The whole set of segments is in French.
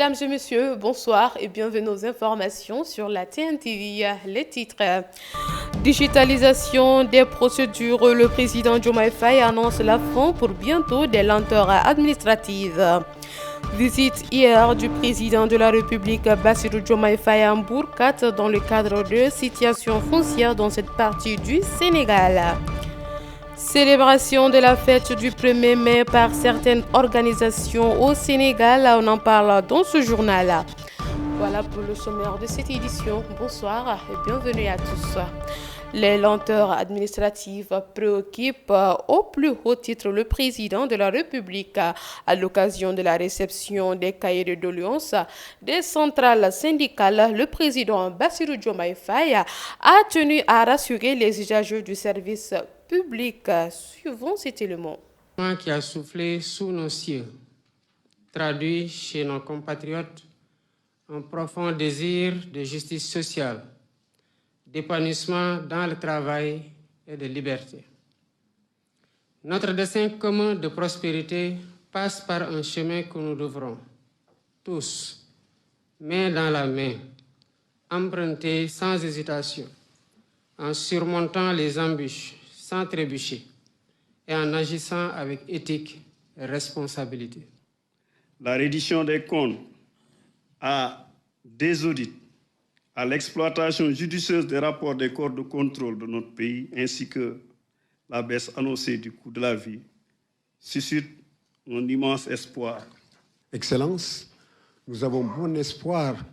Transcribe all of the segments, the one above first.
Mesdames et messieurs, bonsoir et bienvenue aux informations sur la TNTV. Les titres. Digitalisation des procédures. Le président Diomaye Faye annonce la fin pour bientôt des lenteurs administratives. Visite hier du président de la République Bassirou Diomaye Faye à Mbour 4 dans le cadre de situation foncière dans cette partie du Sénégal. Célébration de la fête du 1er mai par certaines organisations au Sénégal. On en parle dans ce journal. Voilà pour le sommaire de cette édition. Bonsoir et bienvenue à tous. Les lenteurs administratives préoccupent au plus haut titre le président de la République à l'occasion de la réception des cahiers de doléances des centrales syndicales. Le président Bassirou Diomaye Faye a tenu à rassurer les usagers du service public. Suivons cet élément. Qui a soufflé sous nos cieux, traduit chez nos compatriotes un profond désir de justice sociale, d'épanouissement dans le travail et de liberté. Notre dessein commun de prospérité passe par un chemin que nous devrons, tous, main dans la main, emprunter sans hésitation, en surmontant les embûches, sans trébucher, et en agissant avec éthique et responsabilité. La reddition des comptes à des audits, à l'exploitation judicieuse des rapports des corps de contrôle de notre pays, ainsi que la baisse annoncée du coût de la vie, suscite un immense espoir. Excellence, nous avons bon espoir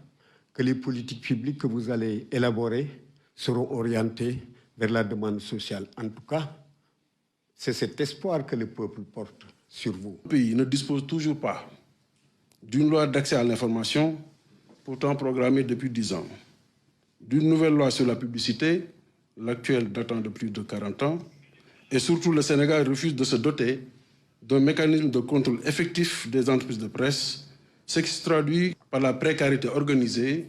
que les politiques publiques que vous allez élaborer seront orientées vers la demande sociale. En tout cas, c'est cet espoir que le peuple porte sur vous. Le pays ne dispose toujours pas d'une loi d'accès à l'information, pourtant programmée depuis 10 ans, d'une nouvelle loi sur la publicité, l'actuelle datant de plus de 40 ans, et surtout le Sénégal refuse de se doter d'un mécanisme de contrôle effectif des entreprises de presse, ce qui se traduit par la précarité organisée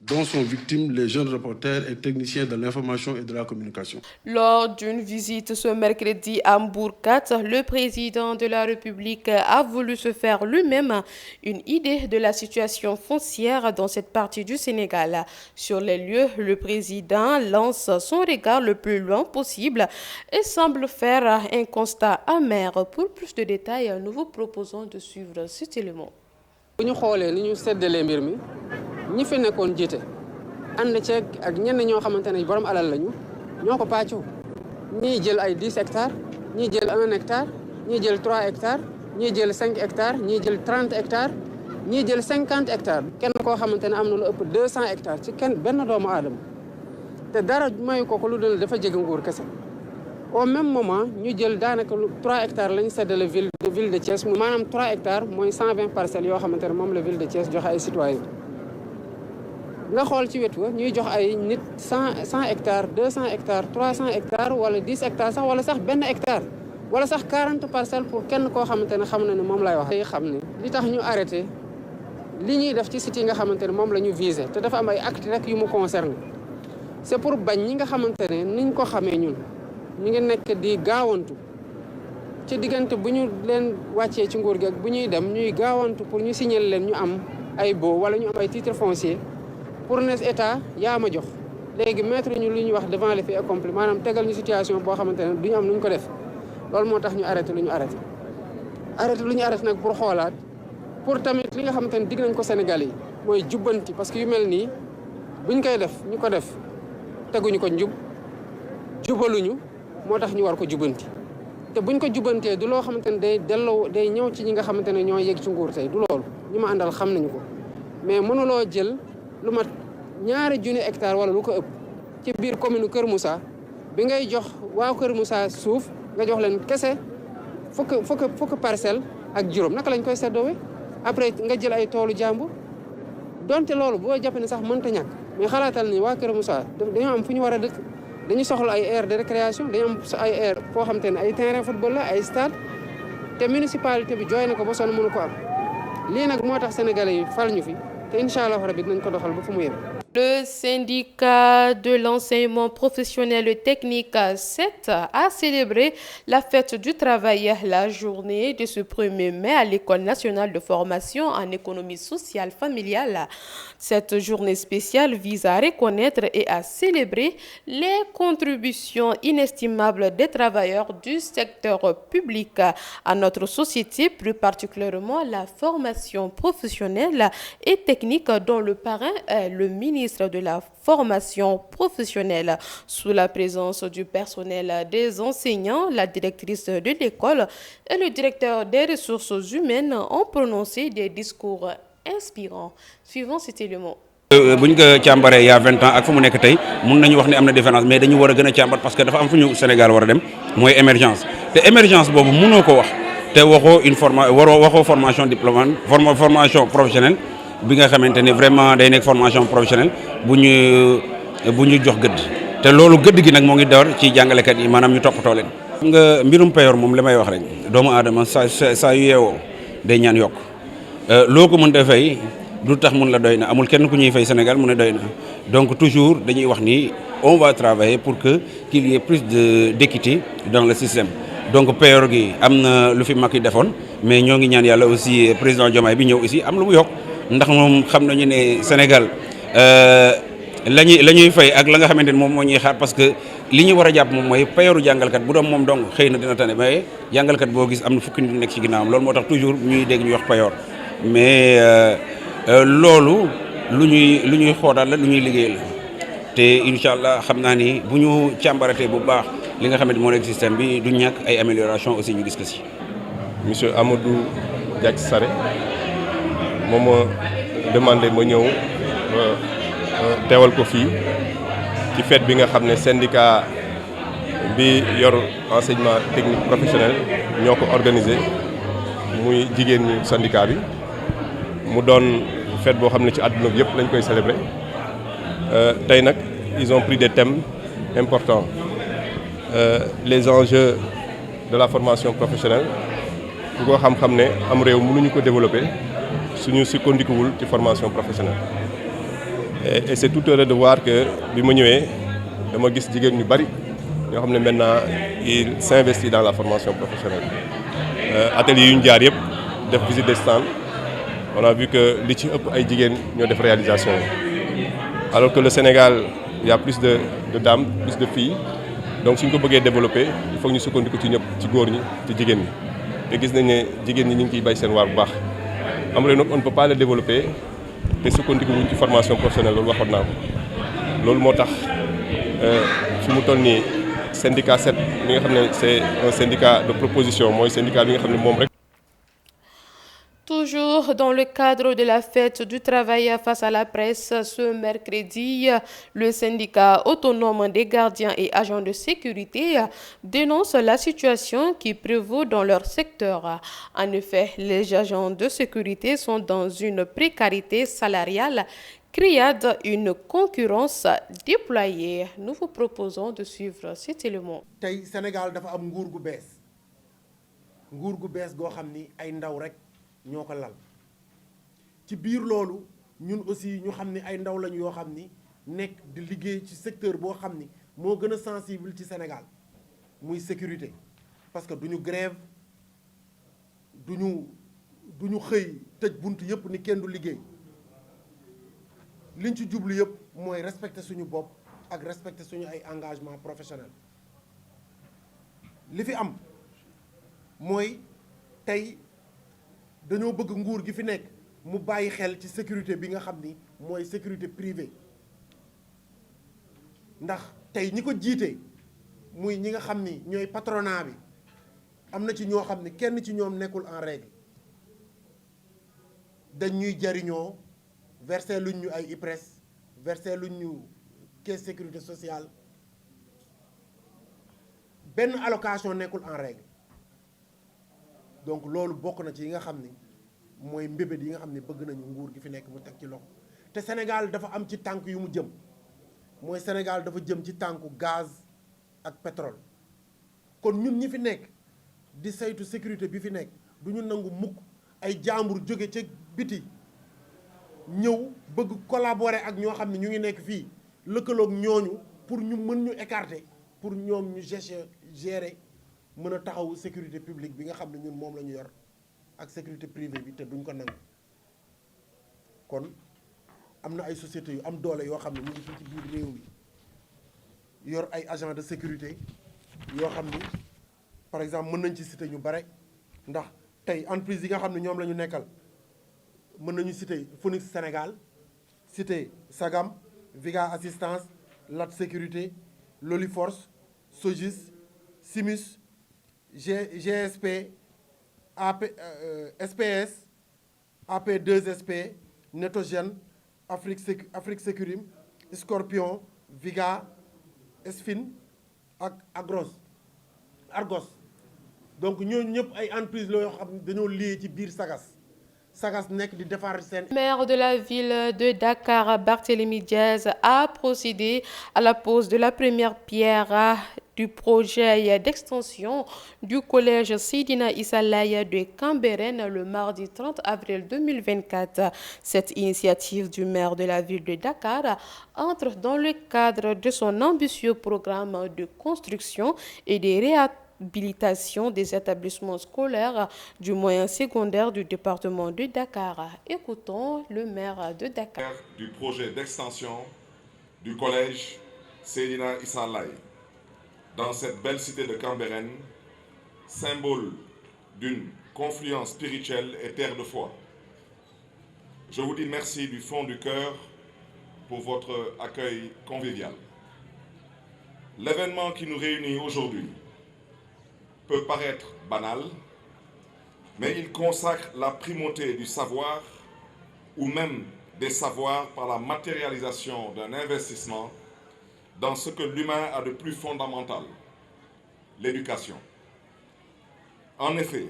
dont sont victimes les jeunes reporters et techniciens de l'information et de la communication. Lors d'une visite ce mercredi à Mbour 4, le président de la République a voulu se faire lui-même une idée de la situation foncière dans cette partie du Sénégal. Sur les lieux, le président lance son regard le plus loin possible et semble faire un constat amer. Pour plus de détails, nous vous proposons de suivre cet élément. ñi fi nekkoon jiite ànd ceeg ak ñenn ñoo xamante ne borom alal lañu ñoo ko pàccoo ñii jël ay 10 hectares ñii jël 1 hectare ñii jël 3 hectares ñii jël 5 hectares ñii jël 30 hectares ñii jël 50 hectares kenn koo xamante ne am na lu ëpp 200 hectares ci kenn benn doomu aadama te dara mayu ko lu dul dafa jege nguur kese au même moment ñu jël daanaka 3 hectares lañ séddale ville de Thiès mu maanaam 3 hectares mooy 120 parcelles yoo xamante ne moom la ville de Thiès joxe ay citoyens nga xool ci wetu ñuy jox ay nit 100 hectares 200 hectares 300 hectares wala 10 hectares sax wala sax benn hectare wala sax 40 parcelles pour kenn koo xamante ne xam na ne moom lay wax. xam ne li tax ñu arrêté li ñuy def ci site yi nga xamante ne moom la ñu visé te dafa am ay actes rek yu mu concerné c'est pour bañ ñi nga xamante ne niñ ko xamee ñun ñu ngi nekk di gaawantu ci diggante bu ñu leen wàccee ci nguur gi ak bu ñuy dem ñuy gaawantu pour ñu signaler leen ñu am ay baux wala ñu am ay titres fonciers. pour ne état yaa ma jox léegi mettre ñu lu ñuy wax devant les faits accomplis maanaam tegal ñu situation boo xamante ne du ñu am nu ñu ko def loolu moo tax ñu arrêté lu ñu arrêté nag pour xoolaat pour tamit li nga xamante ne digg nañ ko Sénégal yi mooy jubbanti parce que yu mel nii buñ koy def ñu ko def teguñu ko njub jubaluñu moo tax ñu war ko jubbanti te buñ ko jubbantee du loo xamante ne day ñëw ci ñi nga xamante ne ñoo yegg ci nguur tey du loolu ñi ma àndal xam nañu ko mais mënuloo jël lu mat 200 hectares wala lu ko ëpp ci biir commune Kër Moussa bi ngay jox waa Kër Moussa suuf nga jox leen kese fukk parcelle ak juróom naka lañ koy seddoowee après nga jël ay toolu jàmbur donte loolu boo jàppee ne sax mënta ñàkk mais xalaatal ni waa Kër Moussa dañoo am fu ñu war a dëkk dañu soxla ay aire de récréation dañu am ay aire foo xam te ne ay terrain football la ay stade te municipalité bi jooy na ko ba sonn mënu ko am lii nag moo tax sénégalais yi fal ñu fi te incha allah rabi dinañ ko doxal ba fu mu yem. Le syndicat de l'enseignement professionnel technique 7 a célébré la fête du travail la journée de ce 1er mai à l'École nationale de formation en économie sociale familiale. Cette journée spéciale vise à reconnaître et à célébrer les contributions inestimables des travailleurs du secteur public à notre société, plus particulièrement la formation professionnelle et technique dont le parrain est le ministre de la formation professionnelle. Sous la présence du personnel, des enseignants, la directrice de l'école et le directeur des ressources humaines ont prononcé des discours inspirants. Suivant, c'était le mot. bu ñu ko càmbaree il y a 20 ans ak fu mu nekk tey mun nañu wax ne am na différence mais dañu war a gën a càmbar parce que dafa am fu ñu Sénégal war a dem mooy émergence te émergence boobu mënoo ko wax te waxoo waxoo formation diplômante formation professionnelle bi nga xamante ne vraiment day nekk formation professionnelle bu ñu jox gëdd te loolu gëdd gi nag moo ngi door ci jàngalekat yi maanaam ñu toppatoo leen. xam nga mbirum payoor moom li may wax rek doomu aadama saa yu yeewoo day ñaan yokk loo ko mën a fay du tax mun la doy na amul kenn ku ñuy fay Sénégal mu ne doy na donc toujours dañuy wax ni on va travailler pour que qu'il y ait plus d'équité dans le système donc payoor gi am na lu fi mag yi defoon mais ñoo ngi ñaan yàlla aussi président Diomaye bi ñëw aussi am lu mu yokk ndax moom xam nañu ne Sénégal la ñuy fay ak la nga xamante ne moom moo ñuy xaar parce que li ñu war a jàpp moom mooy payooru jàngalkat bu doon moom dong xëy na dina tane mais jàngalkat boo gis am na fukki nit nekk ci ginnaawam loolu moo tax toujours ñuy dégg ñuy wax payoor mais loolu lu ñuy xoodaat la lu ñuy liggéey la te incha allah xam naa ni bu ñu càmbaratee bu baax li nga xamante moo nekk système bi du ñàkk ay amélioration aussi ñu gis ko si. Monsieur Amadou Diack Sarré moom moo demandé ma ñëw teewal ko fii ci fête bi nga xam ne syndicat bi yor enseignement technique professionnel ñoo ko organisé muy jigéen ñi syndicat bi mu doon fête boo xam ne ci àdduna bi yëpp lañ koy célébrer tey nag ils ont pris des thèmes importants les enjeux de la formation professionnelle ku ko xam-xam ne am réew mënuñu ko développer suñu sukkandikuwul ci formation professionnelle et c'est tout heureux de voir que bi ma ñëwee dama gis jigéen ñu bari ñoo xam ne maintenant il s'investit dans la formation professionnelle ateliers yu ñu jaar yëpp def visite des stands on a vu que li ci ëpp ay jigéen ñoo def réalisation alors que le Sénégal il y a plus de dames plus de filles donc suñ ko bëggee développer il faut ñu sukkandiku ci ñëpp ci góor ñi ci jigéen ñi te gis nañ ne jigéen ñi ñu ngi ciy bay seen waar bu baax am réew nag on ne peut pas le développer te sukkandiku wuñ ci formation professionnelle loolu waxoon naa ko loolu moo tax fi mu toll nii syndicat 7 mi nga xam ne c'est un syndicat de proposition mooy syndicat bi nga xam ne moom rek. Toujours dans le cadre de la fête du travail face à la presse, ce mercredi, le syndicat autonome des gardiens et agents de sécurité dénonce la situation qui prévaut dans leur secteur. En effet, les agents de sécurité sont dans une précarité salariale, criade une concurrence déployée. Nous vous proposons de suivre cet élément. Tey Sénégal dafa am nguur gu bees goo xam ni ay ndaw rek ñoo ko lal ci biir loolu ñun aussi ñu xam ni ay ndaw lañu yoo xam ni nekk di liggéey ci secteur boo xam ni moo gën a sensible ci Sénégal muy sécurité parce que duñu grève duñu xëy tëj bunt yëpp ni kenn du liggéey liñ ci jublu yëpp mooy respecter suñu bopp ak respecter suñu ay engagement professionnel li fi am mooy tey dañoo bëgg nguur gi fi nekk mu bàyyi xel ci sécurité bi nga xam ni mooy sécurité privée ndax tey ñi ko jiite muy ñi nga xam ni ñooy patronat bi am na ci ñoo xam ni kenn ci ñoom nekkul en règle dañ ñuy jariñoo verser luñ ñu ay IPRES verser luñ ñu caisse sécurité sociale benn allocation nekkul en règle donc loolu bokk na ci yi nga xam ni mooy mbébét yi nga xam ne bëgg nañu nguur gi fi nekk mu teg ci loxo te Sénégal dafa am ci tànk yu mu jëm mooy Sénégal dafa jëm ci tànku gaz ak pétrole kon ñun ñi fi nekk di saytu sécurité bi fi nekk du ñu nangu mukk ay jaambur jóge ca biti ñëw bëgg collaborer ak ñoo xam ne ñu ngi nekk fii lëkkaloog ñooñu pour ñu mën ñu écarter pour ñoom ñu gérer mën a taxaw sécurité publique bi nga xam ne ñun moom la ñu yor ak sécurité privée bi te duñ ko nangu. kon am na ay sociétés yu am doole yoo xam ne ñu ngi fii ci biir réew mi yor ay agents de sécurité yoo xam ni par exemple mën nañ ci citer ñu bare ndax tey entreprise yi nga xam ne ñoom la ñu nekkal mën nañu citer Phoenix Sénégal citer Sagam Viga Assistance Lat Sécurité Loliforce Sogis Simus GSP SPS AP2SP Netogène Afrique Sécurim Scorpion Viga Esfin ak Argos donc ñooñu ñëpp ay entreprise la yoo xam ne dañoo lié ci biir Sagas nekk di defar seen. Le maire de la ville de Dakar, Barthélémy Diaz, a procédé à la pose de la première pierre du projet d'extension du collège Seydina Issa Laye de Cambérène le mardi 30 avril 2024. Cette initiative du maire de la ville de Dakar entre dans le cadre de son ambitieux programme de construction et de réhabilitation des établissements scolaires du moyen secondaire du département de Dakar. Écoutons le maire de Dakar. Du projet d'extension du collège Seydina Issa Laye dans cette belle cité de Cambérène, symbole d'une confluence spirituelle et terre de foi. Je vous dis merci du fond du cœur pour votre accueil convivial. L'événement qui nous réunit aujourd'hui peut paraître banal, mais il consacre la primauté du savoir ou même des savoirs par la matérialisation d'un investissement dans ce que l'humain a de plus fondamental, l'éducation. En effet,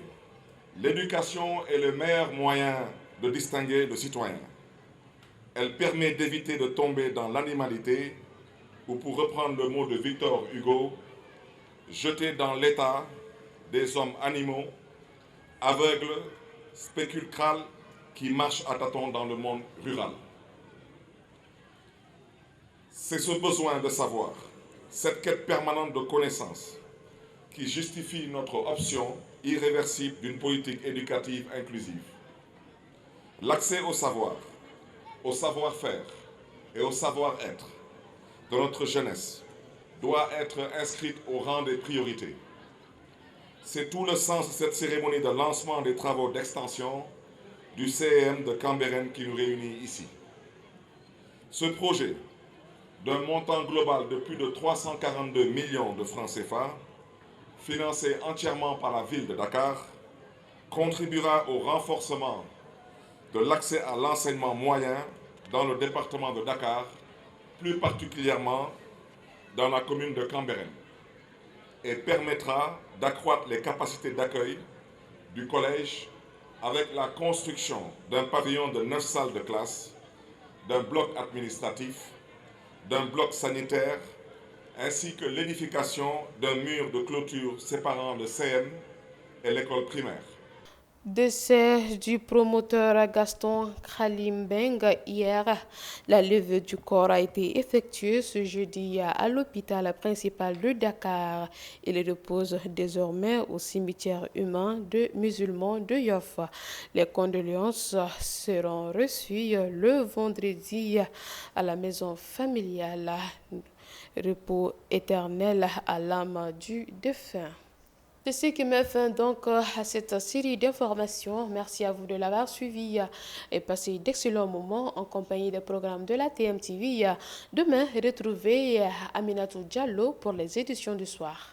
l'éducation est le meilleur moyen de distinguer le citoyen. Elle permet d'éviter de tomber dans l'animalité ou, pour reprendre le mot de Victor Hugo, jeter dans l'état des hommes animaux, aveugles, spéculcrales, qui marchent à tâtons dans le monde rural. C'est ce besoin de savoir, cette quête permanente de connaissance, qui justifie notre option irréversible d'une politique éducative inclusive. L'accès au savoir, au savoir-faire et au savoir-être de notre jeunesse doit être inscrite au rang des priorités. C'est tout le sens de cette cérémonie de lancement des travaux d'extension du CEM de Cambérène qui nous réunit ici. Ce projet, d'un montant global de plus de 342 millions de francs CFA, financé entièrement par la ville de Dakar, contribuera au renforcement de l'accès à l'enseignement moyen dans le département de Dakar, plus particulièrement dans la commune de Cambérène, et permettra d'accroître les capacités d'accueil du collège avec la construction d'un pavillon de 9 salles de classe, d'un bloc administratif, d'un bloc sanitaire, ainsi que l'édification d'un mur de clôture séparant le CM et l'école primaire. Décès du promoteur Gaston Khalimbeng hier. La levée du corps a été effectuée ce jeudi à l'hôpital principal de Dakar. Il repose désormais au cimetière humain de musulmans de Yoff. Les condoléances seront reçues le vendredi à la maison familiale. Repos éternel à l'âme du défunt. C'est ce qui met fin donc à cette série d'informations. Merci à vous de l'avoir suivi et passez d'excellents moments en compagnie des programmes de la TMTV. Demain, retrouvez Aminatou Diallo pour les éditions du soir.